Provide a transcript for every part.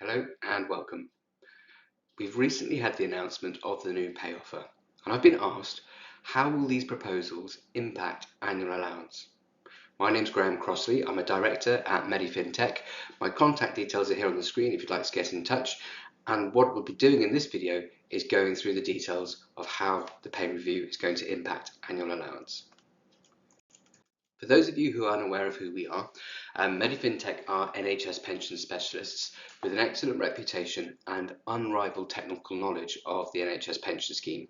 Hello and welcome. We've recently had the announcement of the new pay offer, and I've been asked, how will these proposals impact annual allowance? My name's Graham Crossley. I'm a director at MediFinTech. My contact details are here on the screen if you'd like to get in touch. And what we'll be doing in this video is going through the details of how the pay review is going to impact annual allowance. For those of you who are unaware of who we are, MediFinTech are NHS pension specialists with an excellent reputation and unrivaled technical knowledge of the NHS pension scheme.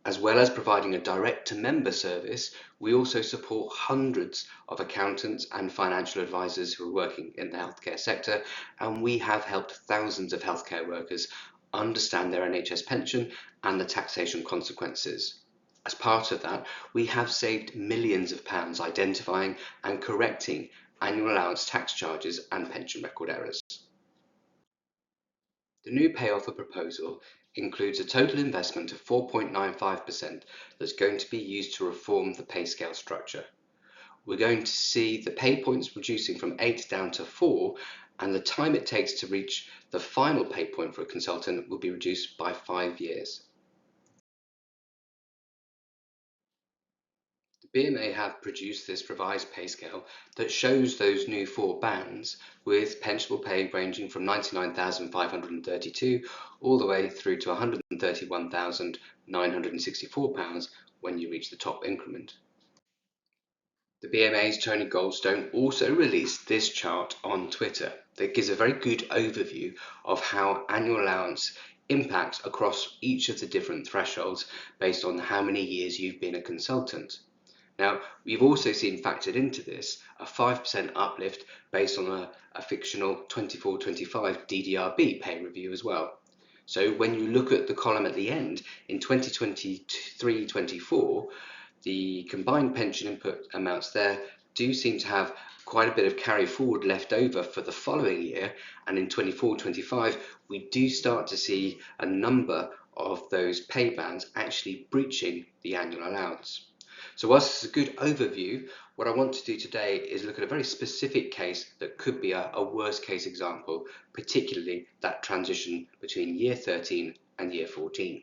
As well as providing a direct-to-member service, we also support hundreds of accountants and financial advisors who are working in the healthcare sector, and we have helped thousands of healthcare workers understand their NHS pension and the taxation consequences. As part of that, we have saved millions of pounds identifying and correcting annual allowance tax charges and pension record errors. The new pay offer proposal includes a total investment of 4.95% that's going to be used to reform the pay scale structure. We're going to see the pay points reducing from 8 down to 4, and the time it takes to reach the final pay point for a consultant will be reduced by 5 years. The BMA have produced this revised pay scale that shows those new 4 bands with pensionable pay ranging from £99,532 all the way through to £131,964 when you reach the top increment. The BMA's Tony Goldstone also released this chart on Twitter that gives a very good overview of how annual allowance impacts across each of the different thresholds based on how many years you've been a consultant. Now, we've also seen factored into this a 5% uplift based on a fictional 24-25 DDRB pay review as well. So when you look at the column at the end, in 2023-24, the combined pension input amounts there do seem to have quite a bit of carry forward left over for the following year, and in 24-25 we do start to see a number of those pay bands actually breaching the annual allowance. So whilst it's a good overview, what I want to do today is look at a very specific case that could be a worst case example, particularly that transition between year 13 and year 14.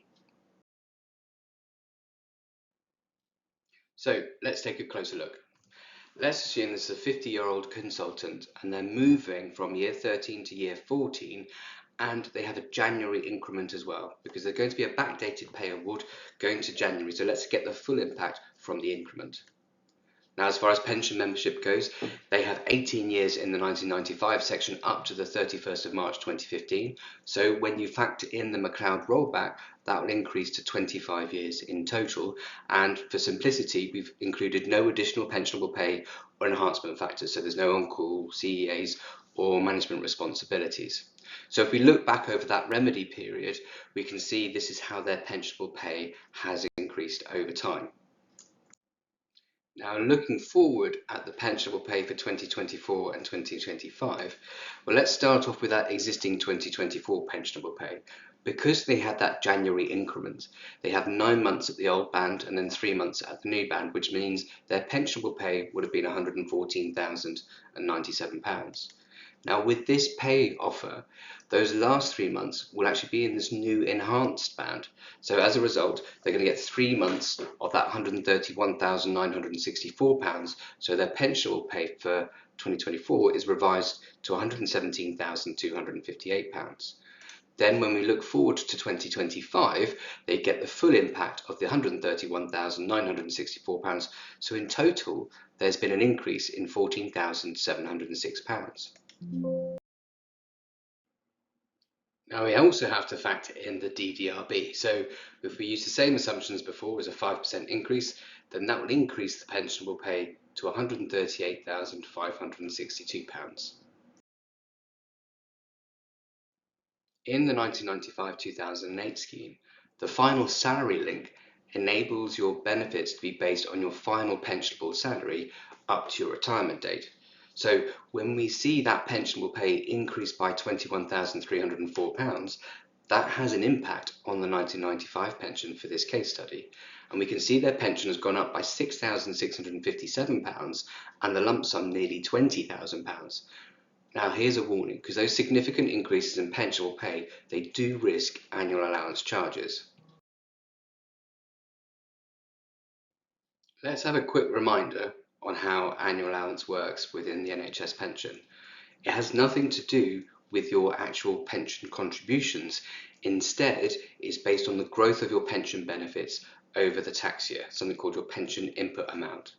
So let's take a closer look. Let's assume this is a 50-year-old consultant and they're moving from year 13 to year 14, and they have a January increment as well, because there's going to be a backdated pay award going to January. So let's get the full impact from the increment. Now, as far as pension membership goes, they have 18 years in the 1995 section up to the 31st of March 2015. So when you factor in the McLeod rollback, that will increase to 25 years in total. And for simplicity, we've included no additional pensionable pay or enhancement factors. So there's no on-call, CEAs, or management responsibilities. So if we look back over that remedy period, we can see this is how their pensionable pay has increased over time. Now, looking forward at the pensionable pay for 2024 and 2025, well, let's start off with that existing 2024 pensionable pay. Because they had that January increment, they have 9 months at the old band and then 3 months at the new band, which means their pensionable pay would have been £114,097. Now, with this pay offer, those last 3 months will actually be in this new enhanced band. So as a result, they're going to get 3 months of that £131,964. So their pensionable pay for 2024 is revised to £117,258. Then when we look forward to 2025, they get the full impact of the £131,964. So in total, there's been an increase in £14,706. Now we also have to factor in the DDRB. So if we use the same assumptions before as a 5% increase, then that will increase the pensionable pay to £138,562. In the 1995-2008 scheme, the final salary link enables your benefits to be based on your final pensionable salary up to your retirement date. So when we see that pensionable pay increase by £21,304, that has an impact on the 1995 pension for this case study. And we can see their pension has gone up by £6,657 and the lump sum nearly £20,000. Now here's a warning, because those significant increases in pensionable pay, they do risk annual allowance charges. Let's have a quick reminder on how annual allowance works within the NHS pension. It has nothing to do with your actual pension contributions. Instead, it's based on the growth of your pension benefits over the tax year, something called your pension input amount.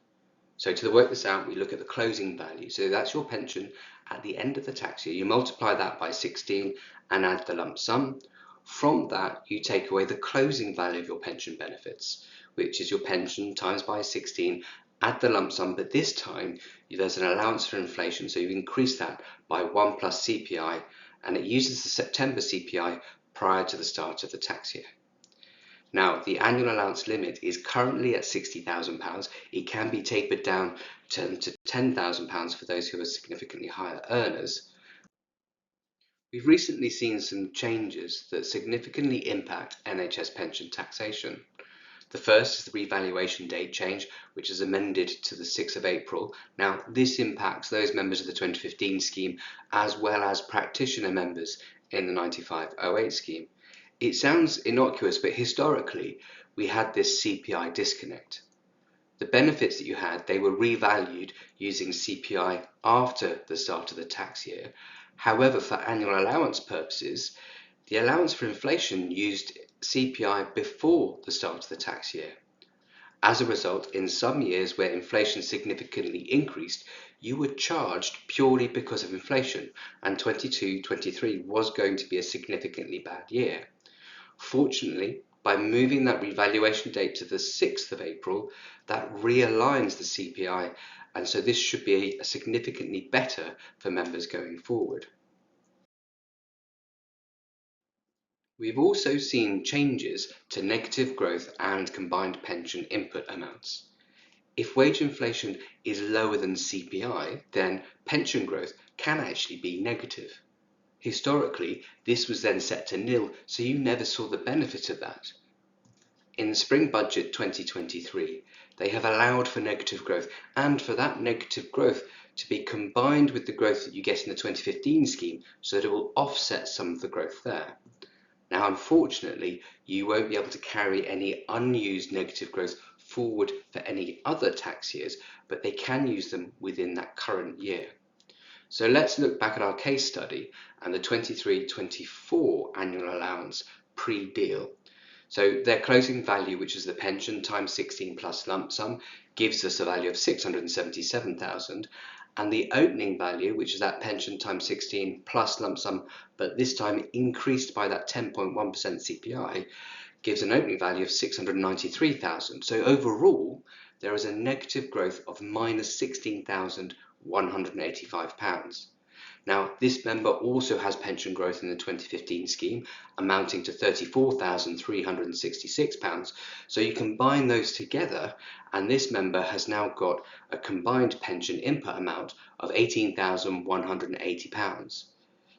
So to work this out, we look at the closing value. So that's your pension at the end of the tax year. You multiply that by 16 and add the lump sum. From that, you take away the closing value of your pension benefits, which is your pension times by 16, add the lump sum, but this time there's an allowance for inflation, so you've increased that by 1 plus CPI, and it uses the September CPI prior to the start of the tax year. Now, the annual allowance limit is currently at £60,000. It can be tapered down to £10,000 for those who are significantly higher earners. We've recently seen some changes that significantly impact NHS pension taxation. The first is the revaluation date change, which is amended to the 6th of April. Now, this impacts those members of the 2015 scheme as well as practitioner members in the 9508 scheme. It sounds innocuous, but historically, we had this CPI disconnect. The benefits that you had, they were revalued using CPI after the start of the tax year. However, for annual allowance purposes, the allowance for inflation used CPI before the start of the tax year. As a result, in some years where inflation significantly increased, you were charged purely because of inflation, and 22-23 was going to be a significantly bad year. Fortunately, by moving that revaluation date to the 6th of April, that realigns the CPI, and so this should be significantly better for members going forward. We've also seen changes to negative growth and combined pension input amounts. If wage inflation is lower than CPI, then pension growth can actually be negative. Historically, this was then set to nil, so you never saw the benefit of that. In the Spring Budget 2023, they have allowed for negative growth, and for that negative growth to be combined with the growth that you get in the 2015 scheme, so that it will offset some of the growth there. Now, unfortunately, you won't be able to carry any unused negative growth forward for any other tax years, but they can use them within that current year. So let's look back at our case study and the 23-24 annual allowance pre-deal. So their closing value, which is the pension times 16 plus lump sum, gives us a value of 677,000. And the opening value, which is that pension times 16 plus lump sum, but this time increased by that 10.1% CPI, gives an opening value of 693,000. So overall, there is a negative growth of minus £16,185. Now, this member also has pension growth in the 2015 scheme, amounting to £34,366. So you combine those together, and this member has now got a combined pension input amount of £18,180.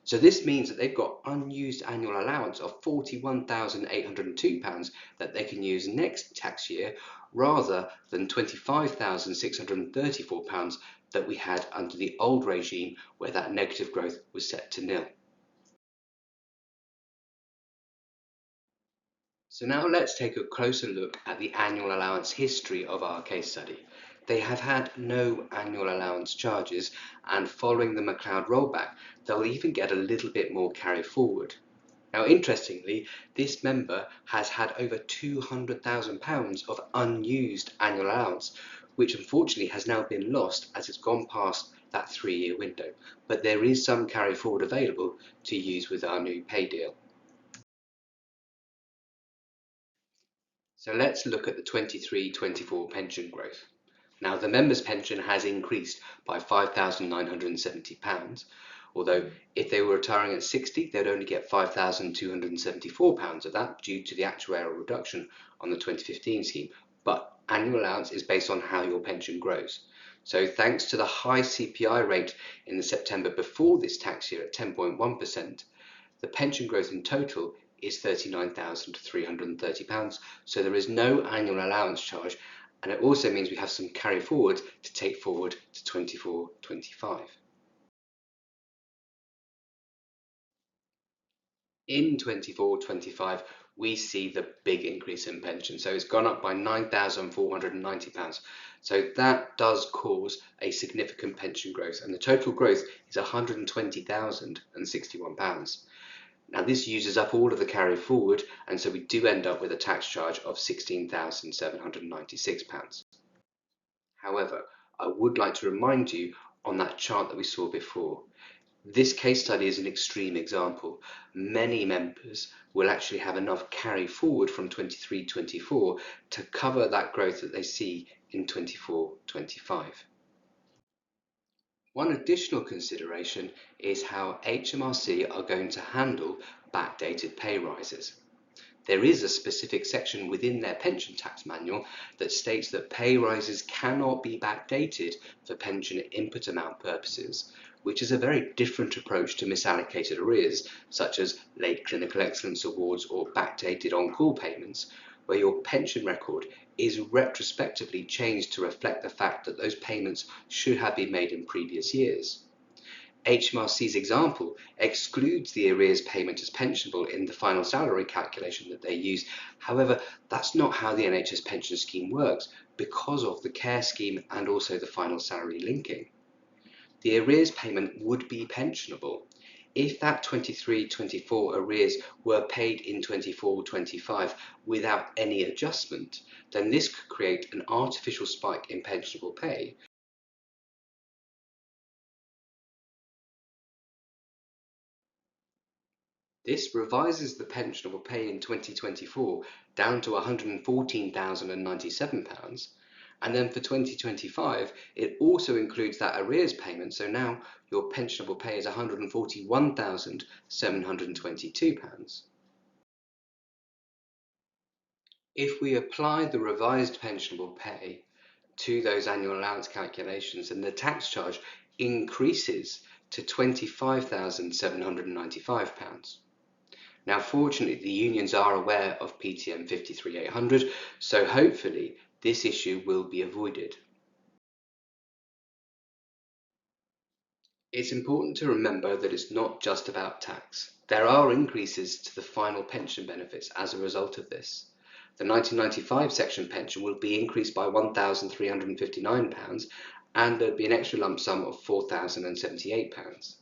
So this means that they've got unused annual allowance of £41,802 that they can use next tax year, rather than £25,634 that we had under the old regime, where that negative growth was set to nil. So now let's take a closer look at the annual allowance history of our case study. They have had no annual allowance charges, and following the McLeod rollback, they'll even get a little bit more carry forward. Now, interestingly, this member has had over £200,000 of unused annual allowance, which unfortunately has now been lost as it's gone past that 3-year window. But there is some carry forward available to use with our new pay deal. So let's look at the 23-24 pension growth. Now, the member's pension has increased by £5,970, although if they were retiring at 60, they'd only get £5,274 of that due to the actuarial reduction on the 2015 scheme. But annual allowance is based on how your pension grows. So thanks to the high CPI rate in the September before this tax year at 10.1%, the pension growth in total is £39,330. So there is no annual allowance charge, and it also means we have some carry forward to take forward to 24-25. In 24-25, we see the big increase in pension. So it's gone up by £9,490. So that does cause a significant pension growth, and the total growth is £120,061. Now this uses up all of the carry forward, and so we do end up with a tax charge of £16,796. However, I would like to remind you on that chart that we saw before. This case study is an extreme example. Many members will actually have enough carry forward from 23-24 to cover that growth that they see in 24-25. One additional consideration is how HMRC are going to handle backdated pay rises. There is a specific section within their pension tax manual that states that pay rises cannot be backdated for pension input amount purposes, which is a very different approach to misallocated arrears, such as late clinical excellence awards or backdated on-call payments, where your pension record is retrospectively changed to reflect the fact that those payments should have been made in previous years. HMRC's example excludes the arrears payment as pensionable in the final salary calculation that they use. However, that's not how the NHS pension scheme works because of the care scheme and also the final salary linking. The arrears payment would be pensionable. If that 23-24 arrears were paid in 24-25 without any adjustment, then this could create an artificial spike in pensionable pay. This revises the pensionable pay in 2024 down to £114,097, and then for 2025 it also includes that arrears payment, so now your pensionable pay is £141,722. If we apply the revised pensionable pay to those annual allowance calculations, then the tax charge increases to £25,795. Now, fortunately, the unions are aware of PTM 53800, so hopefully this issue will be avoided. It's important to remember that it's not just about tax. There are increases to the final pension benefits as a result of this. The 1995 section pension will be increased by £1,359 and there'd be an extra lump sum of £4,078.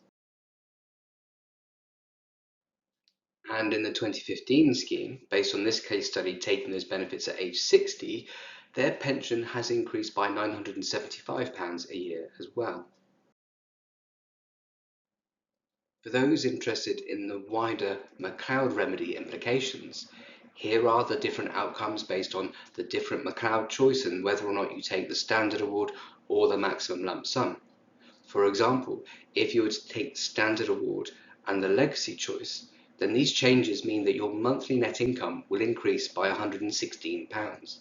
And in the 2015 scheme, based on this case study taking those benefits at age 60, their pension has increased by £975 a year as well. For those interested in the wider McLeod remedy implications, here are the different outcomes based on the different McLeod choice and whether or not you take the standard award or the maximum lump sum. For example, if you were to take the standard award and the legacy choice, then these changes mean that your monthly net income will increase by £116.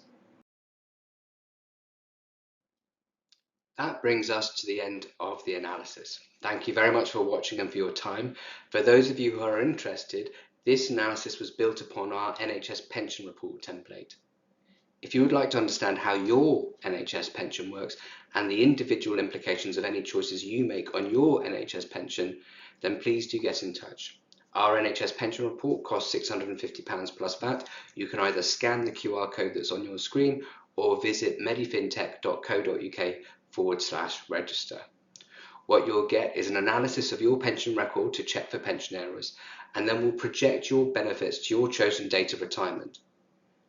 That brings us to the end of the analysis. Thank you very much for watching and for your time. For those of you who are interested, this analysis was built upon our NHS pension report template. If you would like to understand how your NHS pension works and the individual implications of any choices you make on your NHS pension, then please do get in touch. Our NHS pension report costs £650 plus VAT. You can either scan the QR code that's on your screen or visit medifintech.co.uk/register. What you'll get is an analysis of your pension record to check for pension errors, and then we'll project your benefits to your chosen date of retirement.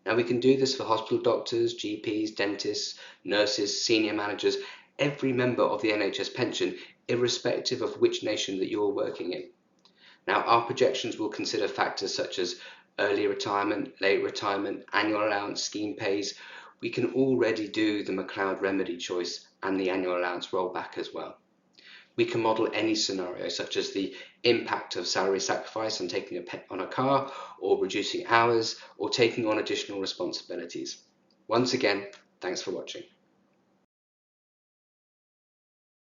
Now we can do this for hospital doctors, GPs, dentists, nurses, senior managers, every member of the NHS pension, irrespective of which nation that you're working in. Now our projections will consider factors such as early retirement, late retirement, annual allowance scheme pays. We can already do the McLeod remedy choice and the annual allowance rollback as well. We can model any scenario, such as the impact of salary sacrifice on taking a pet on a car, or reducing hours, or taking on additional responsibilities. Once again, thanks for watching.